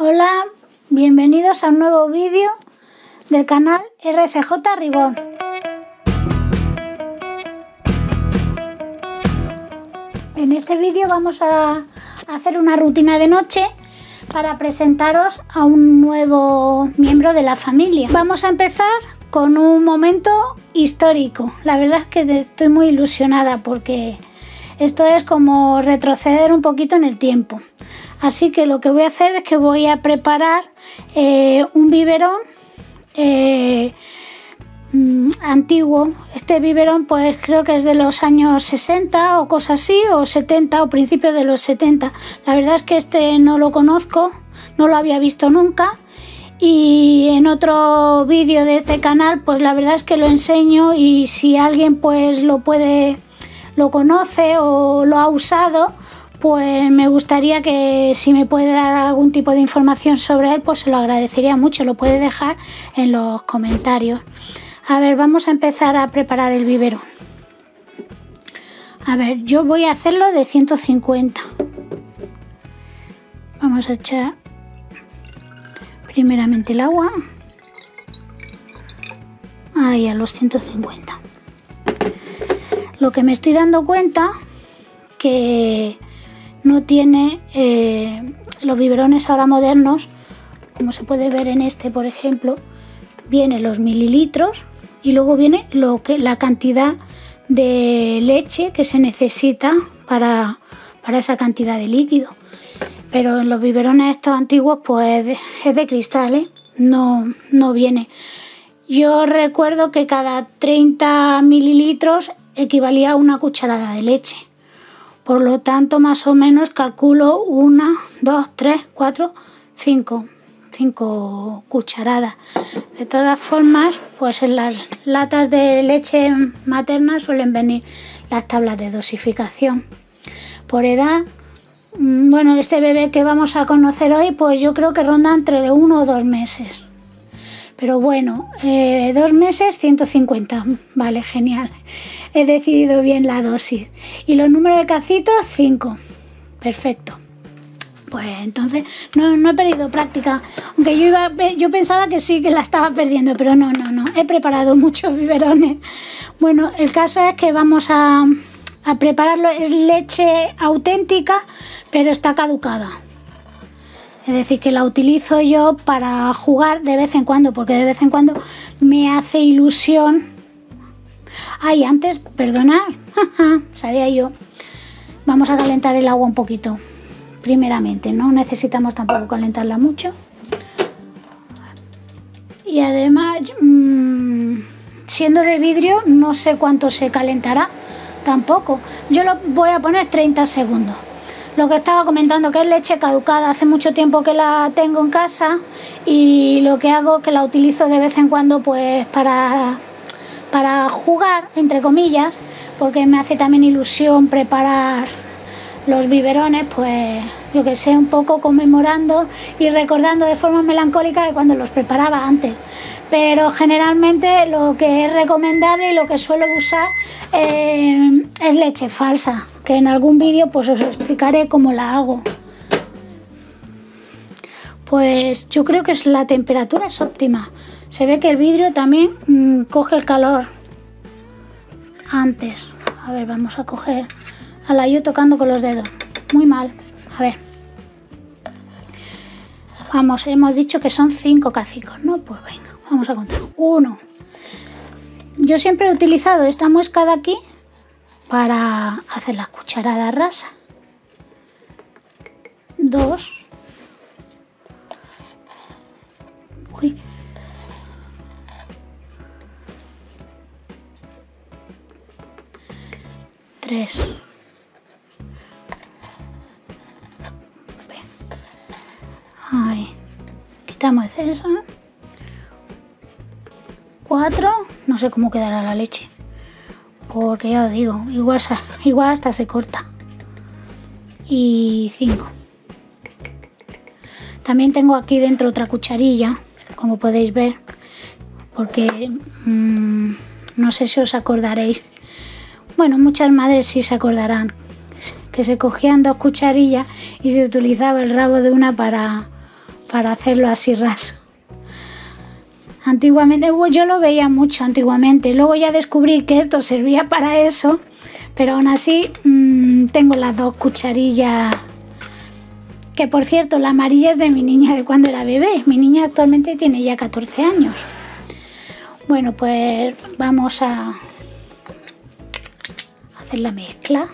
Hola, bienvenidos a un nuevo vídeo del canal RCJ Ribón. En este vídeo vamos a hacer una rutina de noche para presentaros a un nuevo miembro de la familia. Vamos a empezar con un momento histórico. La verdad es que estoy muy ilusionada porque esto es como retroceder un poquito en el tiempo. Así que lo que voy a hacer es que voy a preparar un biberón antiguo. Este biberón pues creo que es de los años 60 o cosas así, o 70 o principios de los 70. La verdad es que este no lo conozco, no lo había visto nunca. Y en otro vídeo de este canal pues la verdad es que lo enseño, y si alguien pues lo conoce o lo ha usado, pues me gustaría que si me puede dar algún tipo de información sobre él, pues se lo agradecería mucho. Lo puede dejar en los comentarios. A ver, vamos a empezar a preparar el biberón. A ver, yo voy a hacerlo de 150. Vamos a echar primeramente el agua. Ahí a los 150. Lo que me estoy dando cuenta que no tiene los biberones ahora modernos, como se puede ver en este, por ejemplo, vienen los mililitros y luego viene la cantidad de leche que se necesita para esa cantidad de líquido. Pero en los biberones estos antiguos pues es de cristal, ¿eh? No viene. Yo recuerdo que cada 30 mililitros equivalía a una cucharada de leche. Por lo tanto, más o menos calculo 1, 2, 3, 4, 5 cucharadas. De todas formas, pues en las latas de leche materna suelen venir las tablas de dosificación. Por edad, bueno, este bebé que vamos a conocer hoy, pues yo creo que ronda entre 1 o 2 meses. Pero bueno, 2 meses, 150. Vale, genial. He decidido bien la dosis. Y los números de cacitos, 5. Perfecto. Pues entonces no he perdido práctica. Aunque yo pensaba que sí, que la estaba perdiendo, pero no. He preparado muchos biberones. Bueno, el caso es que vamos a prepararlo. Es leche auténtica, pero está caducada. Es decir, que la utilizo yo para jugar de vez en cuando, porque de vez en cuando me hace ilusión. Ay, antes, perdonad, sabía yo. Vamos a calentar el agua un poquito, primeramente. No necesitamos tampoco calentarla mucho. Y además, siendo de vidrio, no sé cuánto se calentará tampoco. Yo lo voy a poner 30 segundos. Lo que estaba comentando, que es leche caducada. Hace mucho tiempo que la tengo en casa y lo que hago es que la utilizo de vez en cuando pues para jugar, entre comillas, porque me hace también ilusión preparar los biberones, pues yo que sé, un poco conmemorando y recordando de forma melancólica de cuando los preparaba antes. Pero generalmente lo que es recomendable y lo que suelo usar es leche falsa, que en algún vídeo pues os explicaré cómo la hago. Pues yo creo que la temperatura es óptima. Se ve que el vidrio también coge el calor antes. A ver, vamos a coger yo tocando con los dedos. Muy mal. A ver. Vamos, hemos dicho que son 5 cacicos, ¿no? Pues venga, vamos a contar. 1. Yo siempre he utilizado esta muesca de aquí para hacer las cucharadas rasas. 2. Uy. 3. Ahí. Quitamos eso. 4. No sé cómo quedará la leche, porque ya os digo, igual hasta se corta. Y 5. También tengo aquí dentro otra cucharilla, como podéis ver, porque no sé si os acordaréis. Bueno, muchas madres sí se acordarán que se cogían 2 cucharillas y se utilizaba el rabo de una para para hacerlo así raso. Antiguamente, yo lo veía mucho antiguamente, luego ya descubrí que esto servía para eso, pero aún así tengo las dos cucharillas, que por cierto la amarilla es de mi niña de cuando era bebé. Mi niña actualmente tiene ya 14 años. Bueno, pues vamos a hacer la mezcla.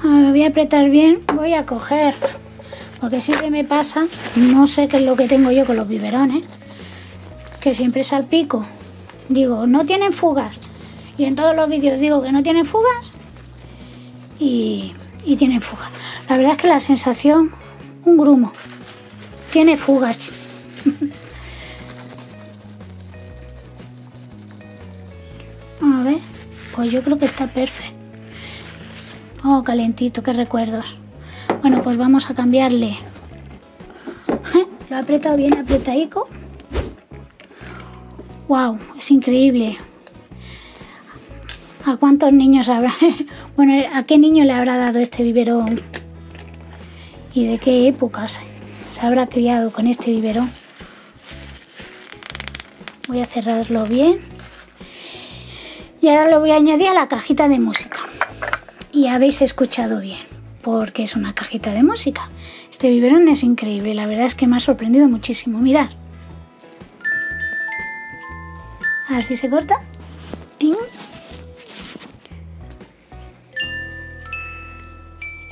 Voy a apretar bien, voy a coger, porque siempre me pasa, no sé qué es lo que tengo yo con los biberones, que siempre salpico. Digo, no tienen fugas, y en todos los vídeos digo que no tienen fugas y tienen fugas. La verdad es que la sensación, un grumo, tiene fugas. A ver, pues yo creo que está perfecto. Oh, calentito, qué recuerdos. Bueno, pues vamos a cambiarle. Lo he apretado bien apretadico. Wow, es increíble. ¿A cuántos niños habrá? Bueno, ¿a qué niño le habrá dado este biberón? ¿Y de qué época se habrá criado con este biberón? Voy a cerrarlo bien. Y ahora lo voy a añadir a la cajita de música. Y habéis escuchado bien, porque es una cajita de música. Este biberón es increíble, la verdad es que me ha sorprendido muchísimo. Mirad. Así se corta. ¡Ting!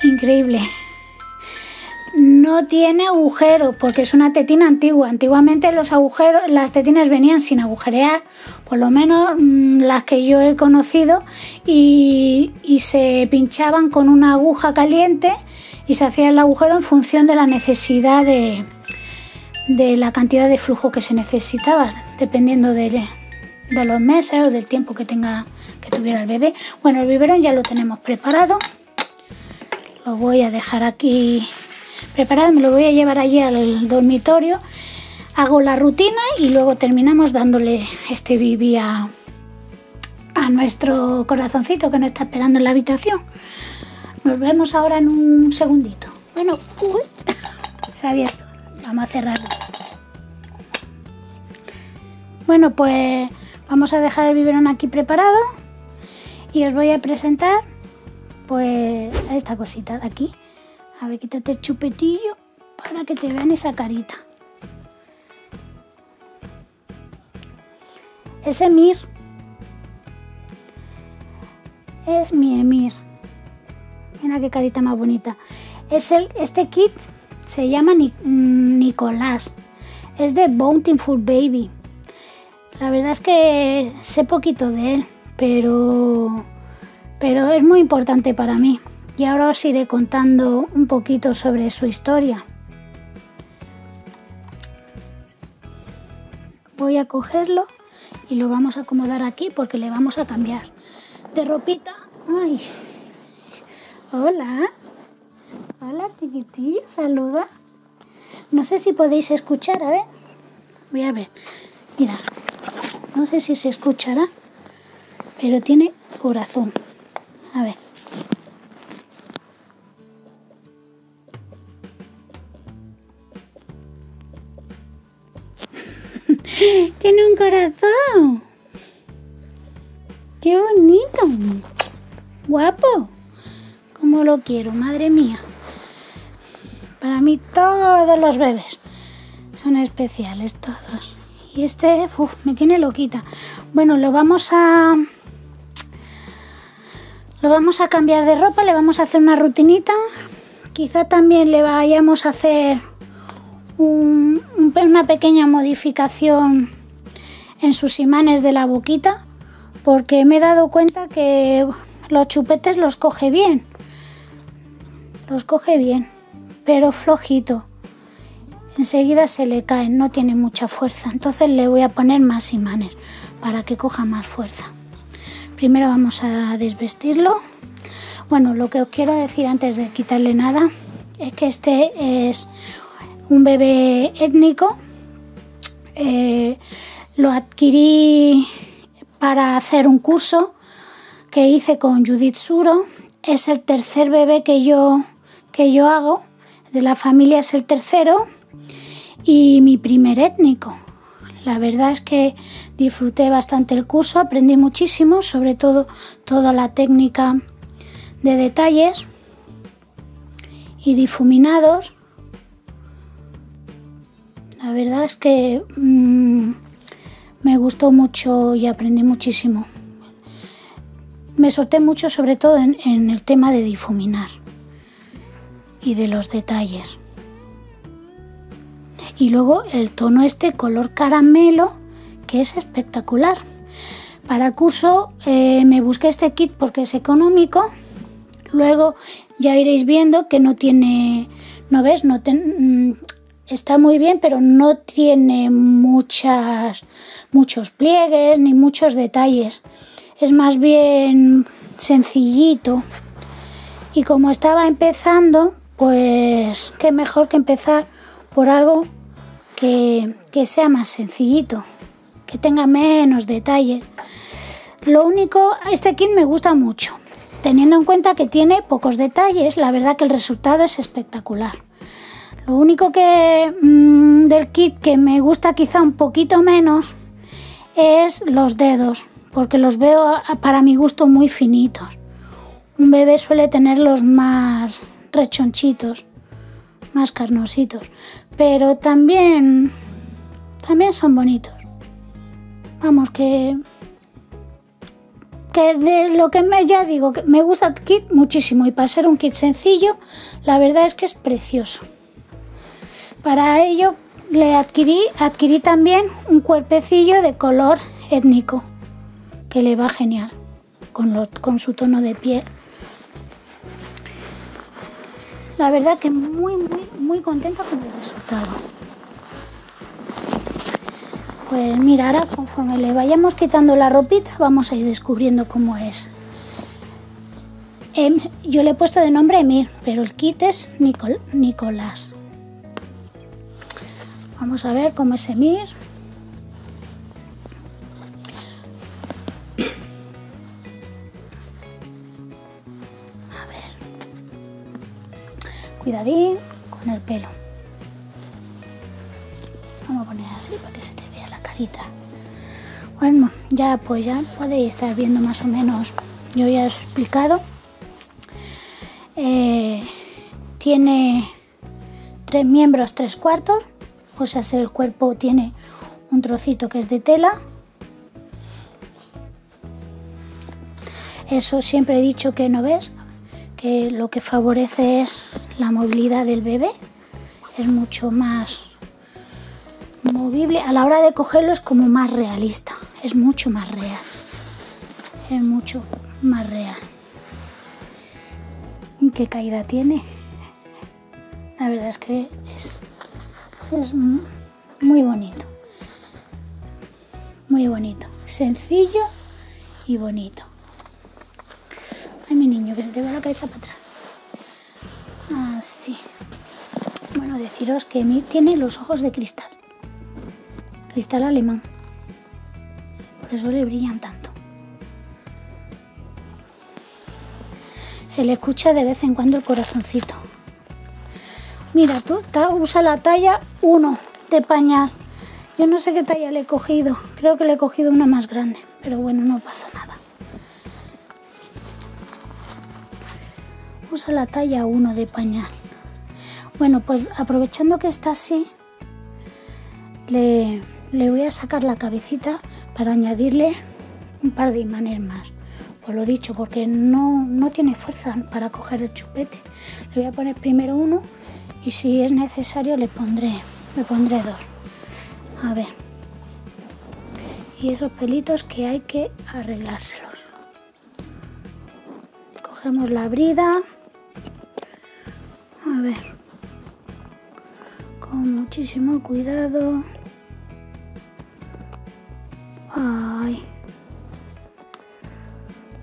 Increíble. No tiene agujero porque es una tetina antigua. Antiguamente las tetinas venían sin agujerear, por lo menos las que yo he conocido, y se pinchaban con una aguja caliente y se hacía el agujero en función de la necesidad de la cantidad de flujo que se necesitaba, dependiendo de los meses o del tiempo que tuviera el bebé. Bueno, el biberón ya lo tenemos preparado. Lo voy a dejar aquí preparado, me lo voy a llevar allí al dormitorio, hago la rutina y luego terminamos dándole este bibi a nuestro corazoncito que nos está esperando en la habitación. Nos vemos ahora en un segundito. Bueno, se ha abierto, vamos a cerrarlo. Bueno, pues vamos a dejar el biberón aquí preparado y os voy a presentar pues a esta cosita de aquí. A ver, quítate el chupetillo para que te vean esa carita. Es Emir. Es mi Emir. Mira qué carita más bonita. Este kit se llama Nicolás. Es de Bountiful Baby. La verdad es que sé poquito de él, pero es muy importante para mí. Y ahora os iré contando un poquito sobre su historia. Voy a cogerlo y lo vamos a acomodar aquí porque le vamos a cambiar de ropita. Ay. Hola. Hola, chiquitillo, saluda. No sé si podéis escuchar, a ver. Voy a ver. Mira, no sé si se escuchará, pero tiene corazón. A ver. Tiene un corazón. ¡Qué bonito! ¡Guapo! Como lo quiero, madre mía. Para mí todos los bebés son especiales, todos. Y este, me tiene loquita. Bueno, lo vamos a cambiar de ropa, le vamos a hacer una rutinita. Quizá también le vayamos a hacer una pequeña modificación en sus imanes de la boquita, porque me he dado cuenta que los chupetes los coge bien, pero flojito, enseguida se le caen, no tiene mucha fuerza. Entonces le voy a poner más imanes para que coja más fuerza. Primero vamos a desvestirlo. Bueno, lo que os quiero decir antes de quitarle nada es que este es un bebé étnico. Lo adquirí para hacer un curso que hice con Judith Suro. Es el tercer bebé que yo hago de la familia es el tercero y mi primer étnico. La verdad es que disfruté bastante el curso, aprendí muchísimo, sobre todo toda la técnica de detalles y difuminados. La verdad es que me gustó mucho y aprendí muchísimo. Me solté mucho sobre todo en el tema de difuminar y de los detalles. Y luego el tono color caramelo, que es espectacular. Para el curso me busqué este kit porque es económico. Luego ya iréis viendo que no tiene, ¿no ves? Está muy bien, pero no tiene muchos pliegues ni muchos detalles. Es más bien sencillito. Y como estaba empezando, pues qué mejor que empezar por algo que sea más sencillito, que tenga menos detalles. Lo único, este kit me gusta mucho, teniendo en cuenta que tiene pocos detalles. La verdad que el resultado es espectacular. Lo único que del kit que me gusta quizá un poquito menos es los dedos, porque los veo para mi gusto muy finitos. Un bebé suele tenerlos más rechonchitos, más carnositos, pero también son bonitos. Vamos, que de lo que ya digo, que me gusta el kit muchísimo, y para ser un kit sencillo, la verdad es que es precioso. Para ello le adquirí también un cuerpecillo de color étnico, que le va genial con su tono de piel. La verdad que muy contenta con el resultado. Pues mira, ahora conforme le vayamos quitando la ropita vamos a ir descubriendo cómo es. Yo le he puesto de nombre Emir, pero el kit es Nicolás. Vamos a ver cómo es Emir. A ver. Cuidadín con el pelo. Vamos a poner así para que se te vea la carita. Bueno, ya podéis estar viendo más o menos. Yo ya he explicado. Tiene 3 miembros, 3/4. O sea, el cuerpo tiene un trocito que es de tela. Eso siempre he dicho que no ves, que lo que favorece es la movilidad del bebé. Es mucho más movible. A la hora de cogerlo es como más realista. Es mucho más real. Es mucho más real. ¿Qué caída tiene? La verdad es que es muy bonito. Muy bonito. Sencillo y bonito. Ay, mi niño, que se te va la cabeza para atrás. Así. Bueno, deciros que Emir tiene los ojos de cristal. Cristal alemán. Por eso le brillan tanto. Se le escucha de vez en cuando el corazoncito. Mira tú, usa la talla 1 de pañal. Yo no sé qué talla le he cogido. Creo que le he cogido una más grande. Pero bueno, no pasa nada. Usa la talla 1 de pañal. Bueno, pues aprovechando que está así, le voy a sacar la cabecita para añadirle un par de imanes más. Pues lo dicho, porque no tiene fuerza para coger el chupete. Le voy a poner primero uno y si es necesario le pondré 2. A ver. Y esos pelitos que hay que arreglárselos. Cogemos la brida. A ver. Con muchísimo cuidado. Ay.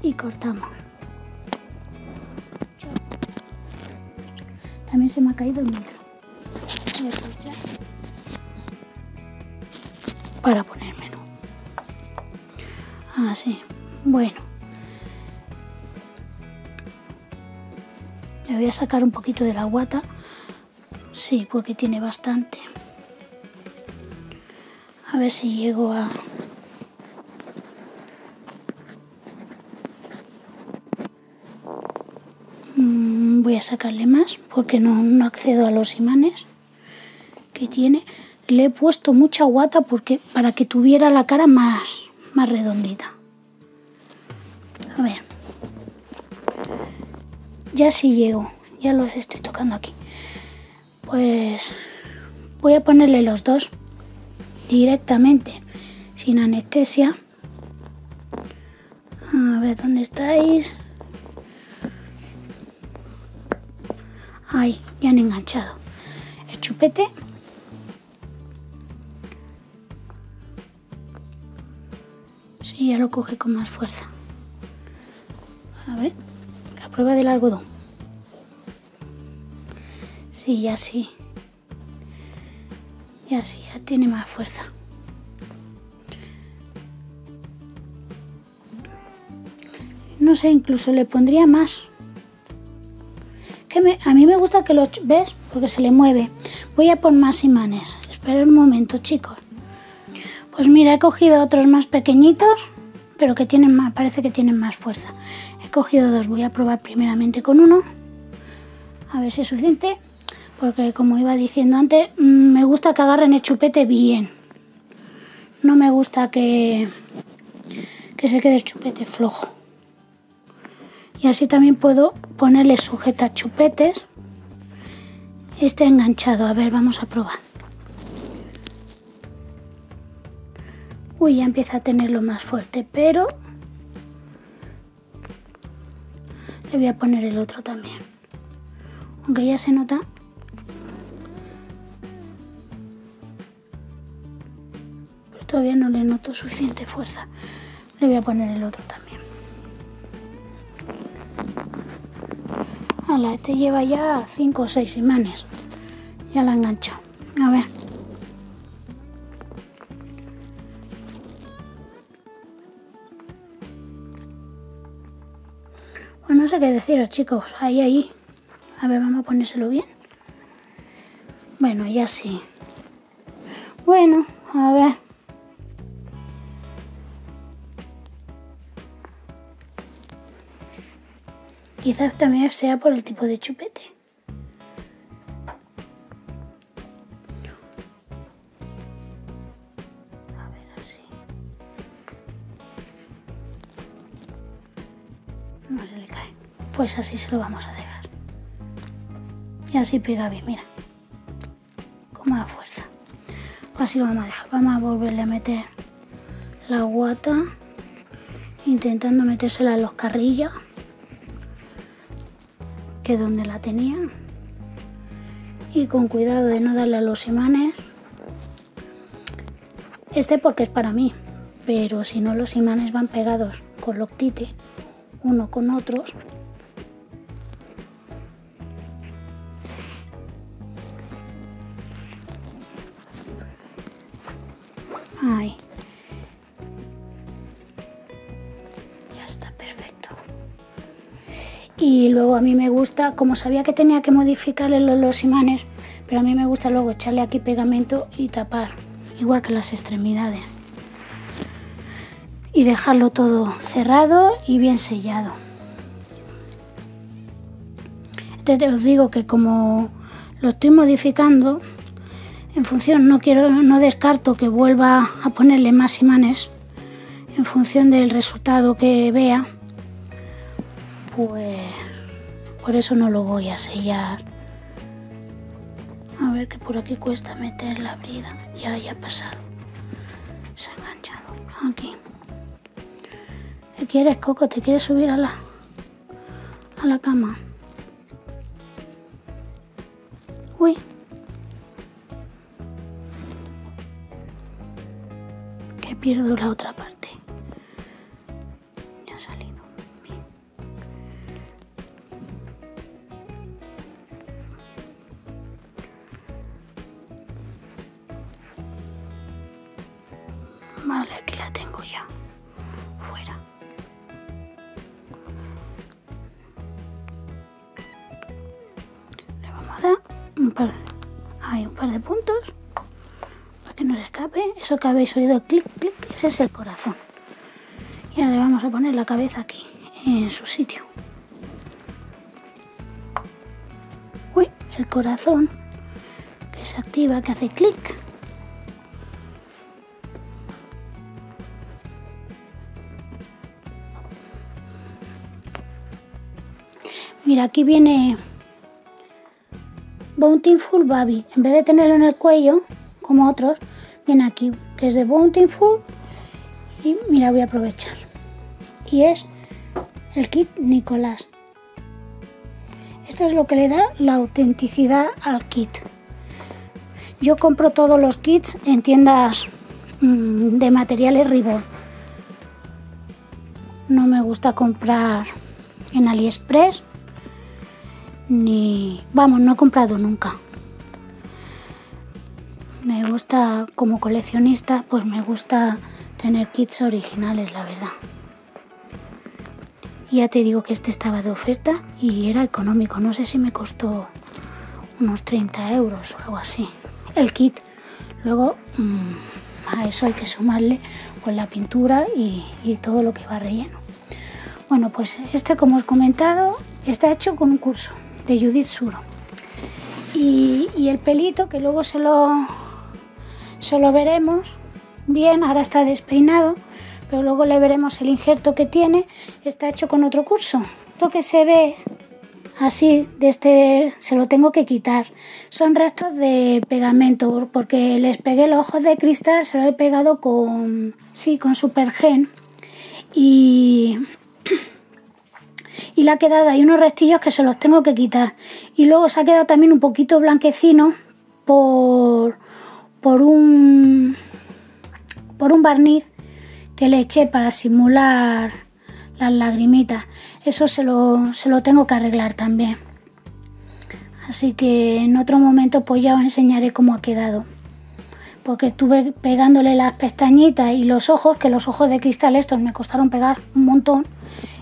Y cortamos. También se me ha caído el micro. Voy a aprovechar para ponérmelo. Así. Bueno. Le voy a sacar un poquito de la guata Sí, porque tiene bastante. A ver si llego a... Voy a sacarle más porque no accedo a los imanes que tiene. Le he puesto mucha guata porque para que tuviera la cara más redondita. A ver. Ya sí llego. Ya los estoy tocando aquí. Pues voy a ponerle los dos directamente, sin anestesia. A ver, ¿dónde estáis? Ahí, ya han enganchado el chupete. Sí, ya lo coge con más fuerza. A ver, la prueba del algodón. Sí, ya sí. Ya sí, ya tiene más fuerza. No sé, incluso le pondría más. A mí me gusta que lo... ¿Ves? Porque se le mueve. Voy a por más imanes. Espera un momento, chicos. Pues mira, he cogido otros más pequeñitos, pero que tienen más, parece que tienen más fuerza. He cogido dos. Voy a probar primeramente con uno. A ver si es suficiente. Porque como iba diciendo antes, me gusta que agarren el chupete bien. No me gusta que se quede el chupete flojo. Y así también puedo ponerle sujeta chupetes. Este enganchado. A ver, vamos a probar. Uy, ya empieza a tenerlo más fuerte, pero le voy a poner el otro también. Aunque ya se nota. Pero todavía no le noto suficiente fuerza. Le voy a poner el otro también. Ala, este lleva ya 5 o 6 imanes. Ya la he enganchado. A ver. Pues no sé qué deciros, chicos. Ahí. A ver, vamos a ponérselo bien. Bueno, ya sí. Bueno, a ver. Quizás también sea por el tipo de chupete. A ver, así. No se le cae. Pues así se lo vamos a dejar. Y así pega bien, mira. Con más fuerza. Así lo vamos a dejar. Vamos a volverle a meter la guata. Intentando metérsela en los carrillos. Que es donde la tenía. Y con cuidado de no darle a los imanes. Este porque es para mí. Pero si no, los imanes van pegados con loctite. Uno con otros. Ahí. Ya está, perfecto. Y luego a mí me gusta, como sabía que tenía que modificarle los imanes, pero a mí me gusta luego echarle aquí pegamento y tapar, igual que las extremidades. Y dejarlo todo cerrado y bien sellado. Os digo que como lo estoy modificando, en función, no descarto que vuelva a ponerle más imanes en función del resultado que vea, pues por eso no lo voy a sellar. A ver, que por aquí cuesta meter la brida. Ya ha pasado. Se ha enganchado. Aquí. ¿Qué quieres, Coco? ¿Te quieres subir a la cama? Uy. Que pierdo la otra parte. Ya ha salido. Bien. Vale, aquí la tengo ya. Fuera. Le vamos a dar un par. Hay un par de puntos para que no se escape. Eso que habéis oído, el clic, clic, ese es el corazón. Y ahora le vamos a poner la cabeza aquí, en su sitio. Uy, el corazón que se activa, que hace clic. Mira, aquí viene Bountiful Baby. En vez de tenerlo en el cuello, como otros, viene aquí, que es de Bountiful. Y mira, voy a aprovechar. Y es el kit Nicolás. Esto es lo que le da la autenticidad al kit. Yo compro todos los kits en tiendas de materiales Ribón. No me gusta comprar en AliExpress. No he comprado nunca. Me gusta, como coleccionista, pues me gusta tener kits originales, la verdad. Y ya te digo que este estaba de oferta y era económico. No sé si me costó unos 30 euros o algo así. El kit. Luego a eso hay que sumarle pues la pintura y todo lo que va relleno. Bueno, pues este, como os he comentado, está hecho con un curso de Judith Suro. Y el pelito, que luego se lo veremos bien, ahora está despeinado, pero luego le veremos el injerto que tiene, está hecho con otro curso. Esto que se ve así, de este, se lo tengo que quitar. Son restos de pegamento, porque les pegué los ojos de cristal, se lo he pegado con Supergen. Y le ha quedado ahí unos restillos que se los tengo que quitar. Y luego se ha quedado también un poquito blanquecino por un barniz que le eché para simular las lagrimitas. Eso se lo tengo que arreglar también. Así que en otro momento pues ya os enseñaré cómo ha quedado. Porque estuve pegándole las pestañitas y los ojos, que los ojos de cristal estos me costaron pegar un montón.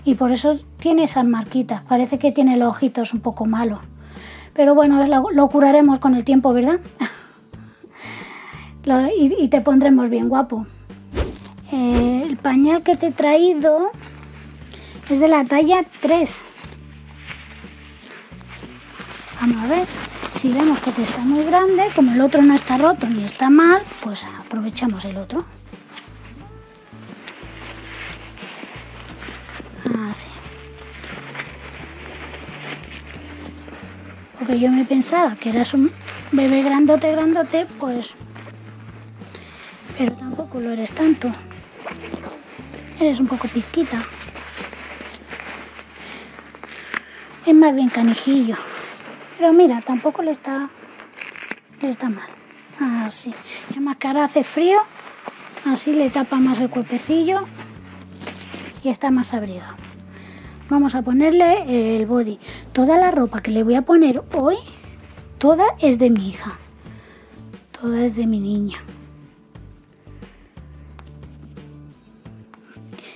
Y por eso tiene esas marquitas. Parece que tiene los ojitos un poco malos. Pero bueno, lo curaremos con el tiempo, ¿verdad? y te pondremos bien guapo. El pañal que te he traído es de la talla 3. Vamos a ver. Si vemos que te está muy grande, como el otro no está roto ni está mal, pues aprovechamos el otro. Así. Porque yo me pensaba que eras un bebé grandote, pues... Pero tampoco lo eres tanto. Eres un poco pizquita. Es más bien canijillo. Pero mira, tampoco le está mal. Así. Y además que ahora hace frío, así le tapa más el cuerpecillo y está más abrigado. Vamos a ponerle el body. Toda la ropa que le voy a poner hoy, toda es de mi hija. Toda es de mi niña.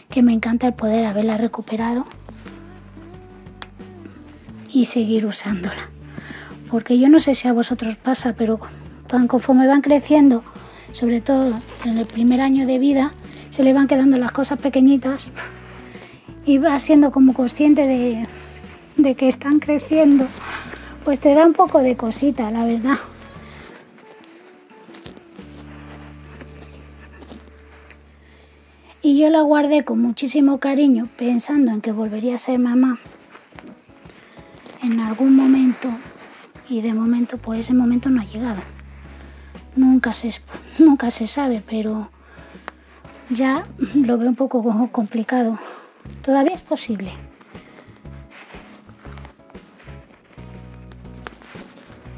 Que me encanta el poder haberla recuperado y seguir usándola. Porque yo no sé si a vosotros pasa, pero conforme van creciendo, sobre todo en el primer año de vida, se le van quedando las cosas pequeñitas y va siendo como consciente de que están creciendo, pues te da un poco de cosita, la verdad. Y yo la guardé con muchísimo cariño, pensando en que volvería a ser mamá en algún momento, y de momento pues ese momento no ha llegado. Nunca se sabe, pero ya lo veo un poco complicado. Todavía es posible.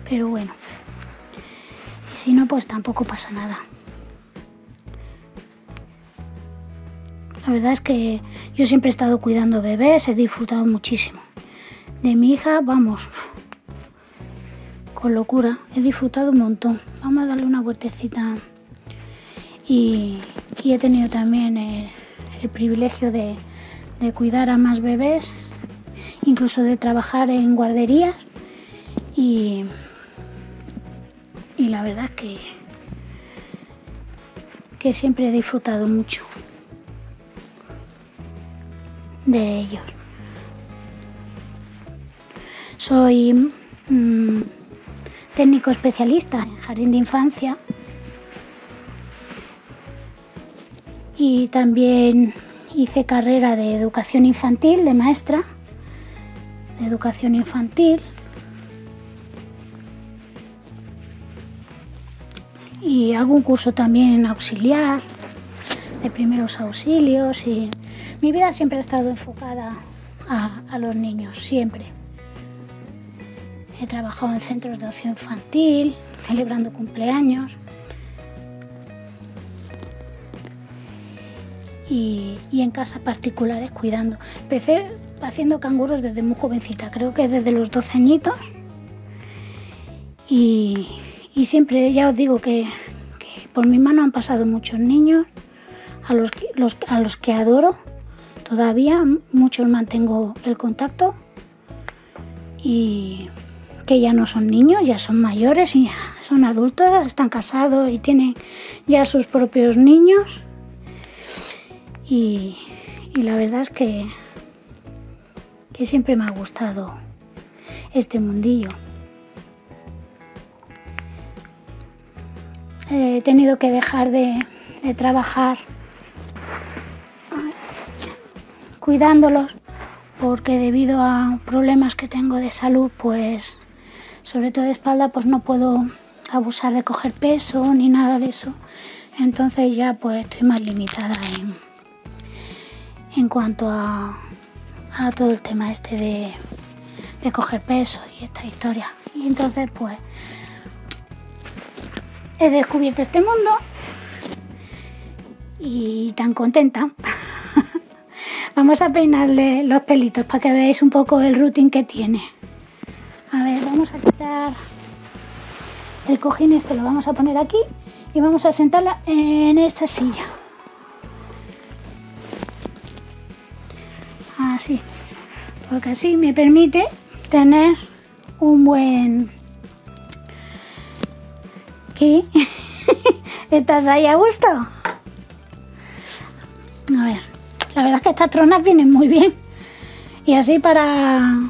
Pero bueno, y si no, pues tampoco pasa nada. La verdad es que yo siempre he estado cuidando bebés, he disfrutado muchísimo. De mi hija, vamos, con locura, he disfrutado un montón. Vamos a darle una vueltecita. Y he tenido también el privilegio de cuidar a más bebés, incluso de trabajar en guarderías. Y y la verdad es que siempre he disfrutado mucho de ellos. Soy técnico especialista en jardín de infancia y también hice carrera de educación infantil, de maestra de educación infantil, y algún curso también auxiliar de primeros auxilios, y mi vida siempre ha estado enfocada a los niños, siempre. He trabajado en centros de ocio infantil, celebrando cumpleaños y en casas particulares cuidando. Empecé haciendo canguros desde muy jovencita, creo que desde los 12 añitos, y siempre, ya os digo que por mi mano han pasado muchos niños a los que adoro. Todavía muchos mantengo el contacto y que ya no son niños, ya son mayores y son adultos, están casados y tienen ya sus propios niños, y la verdad es que siempre me ha gustado este mundillo. He tenido que dejar de trabajar cuidándolos porque debido a problemas que tengo de salud, pues sobre todo de espalda, pues no puedo abusar de coger peso ni nada de eso. Entonces ya pues estoy más limitada en cuanto a todo el tema este de coger peso y esta historia. Y entonces pues he descubierto este mundo y tan contenta. Vamos a peinarle los pelitos para que veáis un poco el routine que tiene. A ver, vamos a quitar el cojín este, lo vamos a poner aquí y vamos a sentarla en esta silla. Así, porque así me permite tener un buen... ¿Qué? ¿Estás ahí a gusto? A ver, la verdad es que estas tronas vienen muy bien. Y así para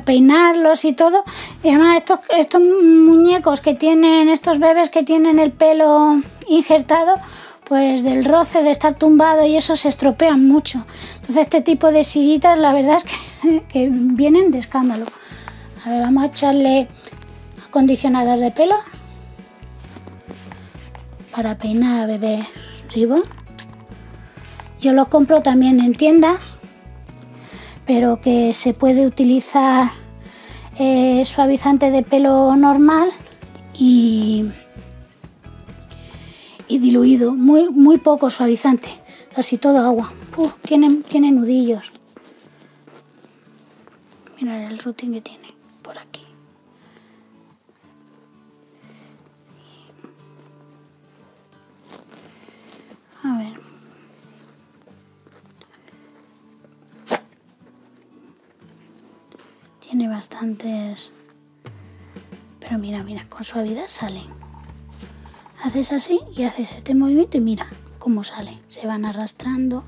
peinarlos y todo. Y además estos muñecos que tienen, estos bebés que tienen el pelo injertado, pues del roce de estar tumbado y eso se estropean mucho. Entonces este tipo de sillitas la verdad es que vienen de escándalo. A ver, vamos a echarle acondicionador de pelo para peinar a bebé Ribbon. Yo lo compro también en tiendas, pero que se puede utilizar suavizante de pelo normal y diluido, muy poco suavizante, casi todo agua. Tiene nudillos. Mira el routine que tiene por aquí. A ver. Tiene bastantes, pero mira, con suavidad salen. Haces así y haces este movimiento y mira cómo sale. Se van arrastrando.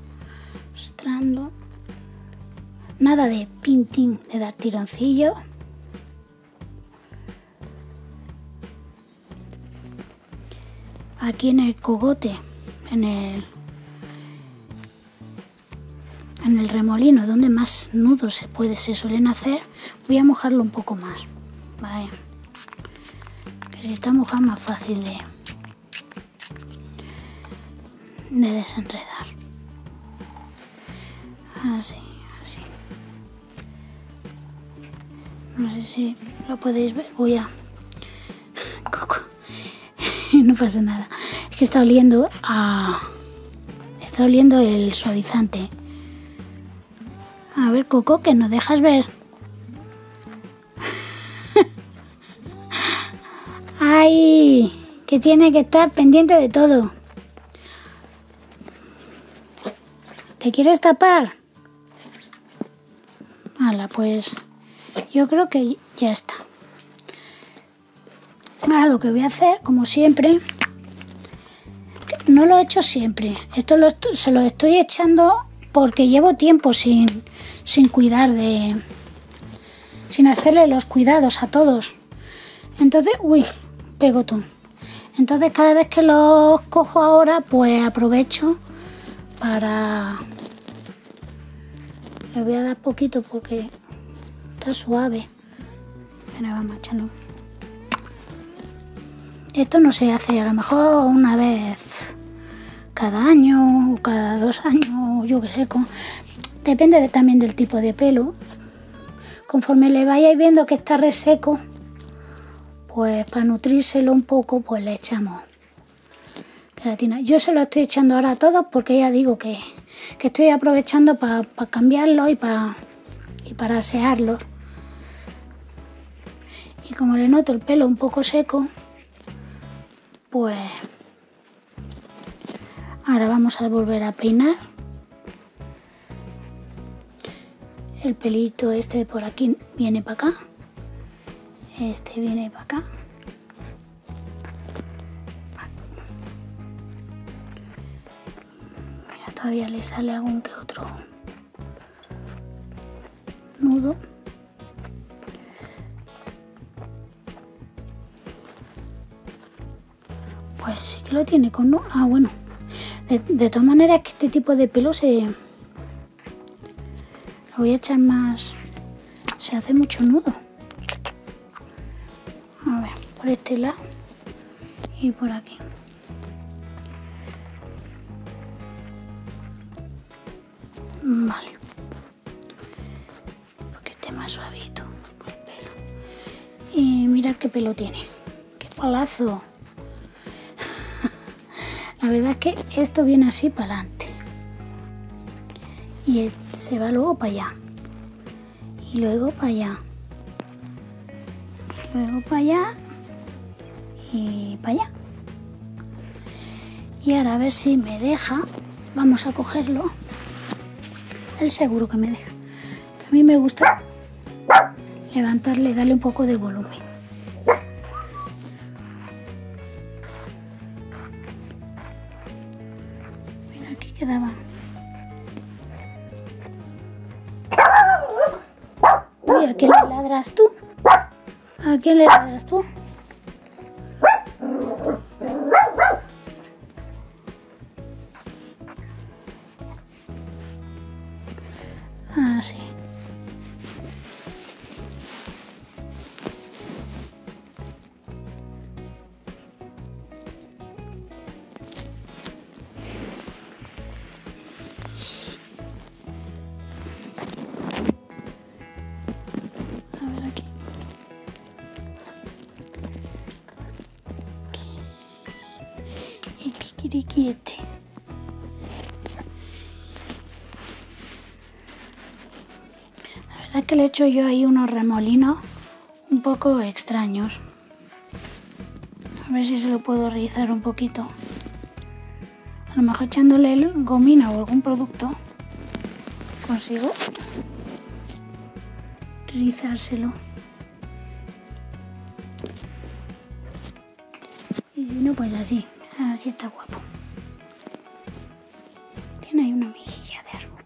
Nada de pinting, de dar tironcillo. Aquí en el cogote, en el remolino, donde más nudos se suelen hacer, voy a mojarlo un poco más, ¿vale? Que si está mojado más fácil de desenredar. Así. No sé si lo podéis ver, voy a... Coco. No pasa nada. Es que está oliendo el suavizante. A ver, Coco, que no dejas ver. ¡Ay! Que tiene que estar pendiente de todo. ¿Te quieres tapar? Hala, pues yo creo que ya está. Ahora lo que voy a hacer, como siempre, no lo he hecho siempre, esto se lo estoy echando porque llevo tiempo sin cuidar sin hacerle los cuidados a todos. Entonces, uy, pegotón. Entonces cada vez que los cojo ahora, pues aprovecho para... Le voy a dar poquito porque está suave. Ahora vamos a echarlo. Esto no se hace, a lo mejor una vez cada año o cada 2 años, yo qué sé. Depende también del tipo de pelo. Conforme le vayáis viendo que está reseco, pues para nutrírselo un poco, pues le echamos queratina. Yo se lo estoy echando ahora a todos porque ya digo que estoy aprovechando para cambiarlos y para asearlos. Y como le noto el pelo un poco seco, pues ahora vamos a volver a peinar. El pelito este de por aquí viene para acá. Este viene para acá. Mira, todavía le sale algún que otro nudo. Pues sí que lo tiene con nudo. Ah, bueno. De todas maneras, que este tipo de pelo lo voy a echar más. Se hace mucho nudo. A ver, por este lado y por aquí. Vale. Porque esté más suavito el pelo. Y mirad qué pelo tiene. ¡Qué palazo! La verdad es que esto viene así para adelante. Y se va luego para allá. Y luego para allá. Y luego para allá. Y para allá. Y ahora a ver si me deja. Vamos a cogerlo. Él seguro que me deja. Que a mí me gusta levantarle, darle un poco de volumen. Mira, aquí quedaba. Uy, ¿a quién le ladras tú? ¿A quién le ladras tú? Así. A ver aquí. Y kikiriki este. La verdad que le he hecho yo ahí unos remolinos un poco extraños. A ver si se lo puedo rizar un poquito. A lo mejor echándole gomina o algún producto consigo rizárselo. Y si no, pues así. Así está guapo. Tiene ahí una mejilla de árbol.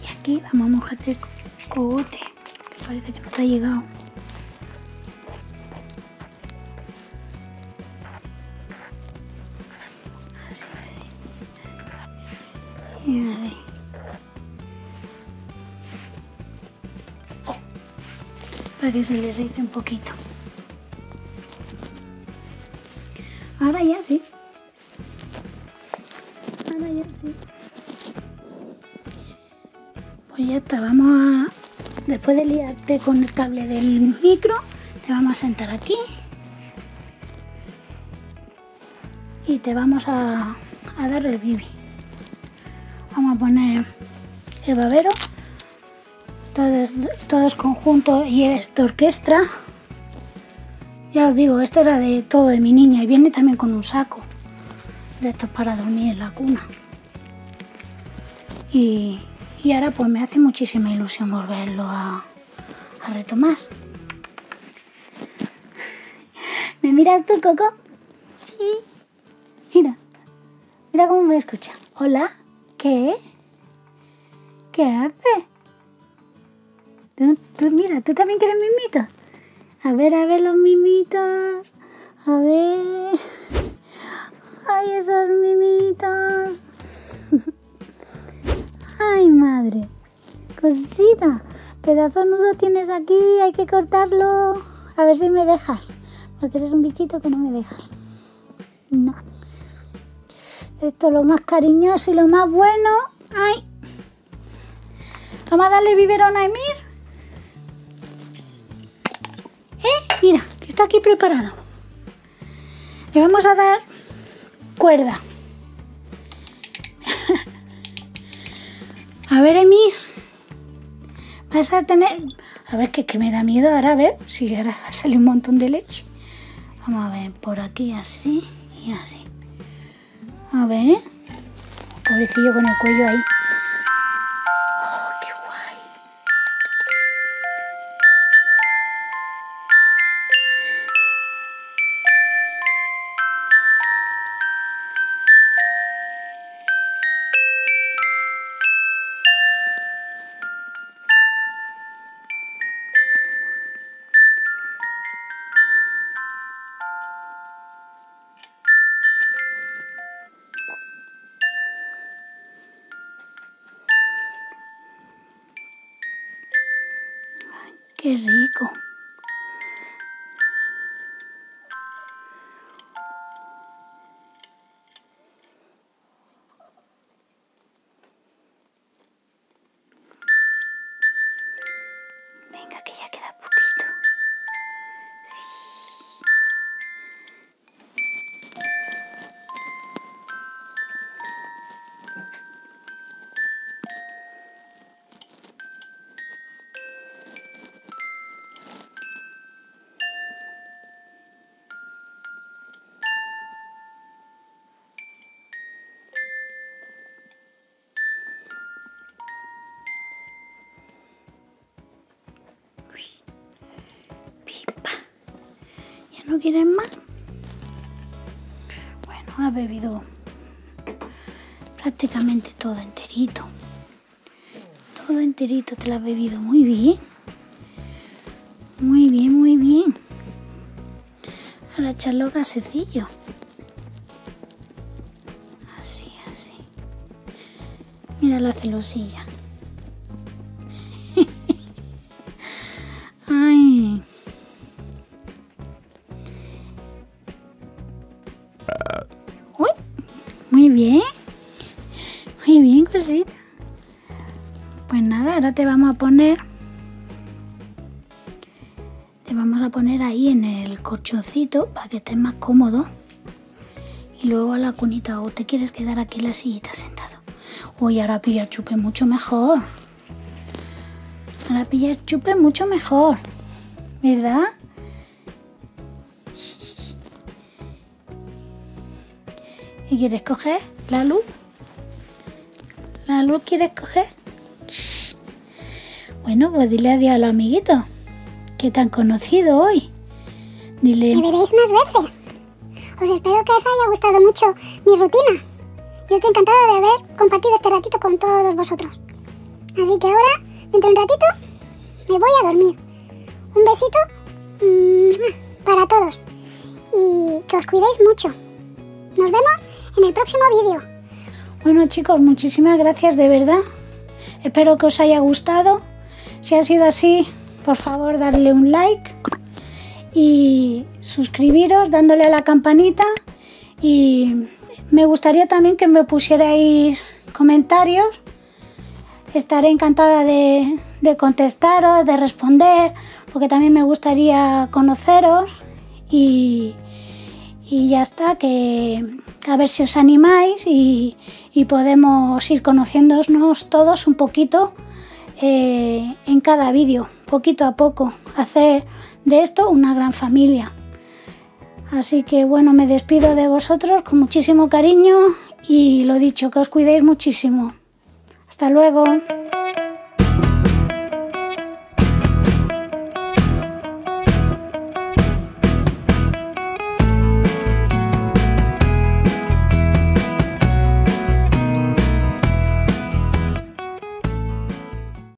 Y aquí vamos a mojarte el cogote, que parece que no te ha llegado. Y ahí. Para que se le rice un poquito. Ahora ya sí. Ahora ya sí. Pues ya está, vamos a... Después de liarte con el cable del micro, te vamos a sentar aquí. Y te vamos a dar el bibi. Vamos a poner el babero. Todos conjuntos y es de orquesta. Ya os digo, esto era de todo de mi niña y viene también con un saco de estos para dormir en la cuna. Y ahora pues me hace muchísima ilusión volverlo a a retomar. ¿Me miras tú, Coco? Sí. Mira, mira cómo me escucha. Hola, ¿qué? ¿Qué hace? Tú mira, ¿tú también quieres mimito? A ver los mimitos. A ver. Ay, esos mimitos. Ay, madre. Cosita. Pedazo nudo tienes aquí, hay que cortarlo. A ver si me dejas. Porque eres un bichito que no me dejas. No. Esto es lo más cariñoso y lo más bueno. Ay. Vamos a darle biberón a Emir. Mira, que está aquí preparado. Le vamos a dar cuerda. A ver, Emir. Vas a tener... A ver, que me da miedo ahora, a ver si ahora sale un montón de leche. Vamos a ver, por aquí así y así. A ver. Pobrecillo con el cuello ahí. Oh, qué guay. Qué rico. Venga, que ya queda poquito. Sí. ¿No quieres más? Bueno, ha bebido prácticamente todo enterito. Todo enterito te lo has bebido. Muy bien. Muy bien, muy bien. Ahora echarlo gasecillo. Así, así. Mira la celosilla. Ay. Uy, muy bien, cosita. Pues nada, ahora te vamos a poner ahí en el colchoncito para que estés más cómodo. Y luego a la cunita, o te quieres quedar aquí en la sillita sentado. Uy, ahora pillar chupe mucho mejor. Ahora pillar chupe mucho mejor, ¿verdad? ¿Y quieres coger la luz? ¿La luz quieres coger? Bueno, pues dile adiós a los amiguitos que te han conocido hoy. Dile... Me veréis más veces. Os espero que os haya gustado mucho mi rutina. Yo estoy encantada de haber compartido este ratito con todos vosotros. Así que ahora, dentro de un ratito, me voy a dormir. Un besito para todos. Y que os cuidéis mucho. Nos vemos en el próximo vídeo. Bueno, chicos, muchísimas gracias de verdad. Espero que os haya gustado. Si ha sido así, por favor, darle un like y suscribiros dándole a la campanita. Y me gustaría también que me pusierais comentarios. Estaré encantada de contestaros, de responder, porque también me gustaría conoceros. Y ya está, que a ver si os animáis y podemos ir conociéndonos todos un poquito en cada vídeo, poquito a poco, hacer de esto una gran familia. Así que bueno, me despido de vosotros con muchísimo cariño y lo dicho, que os cuidéis muchísimo. Hasta luego.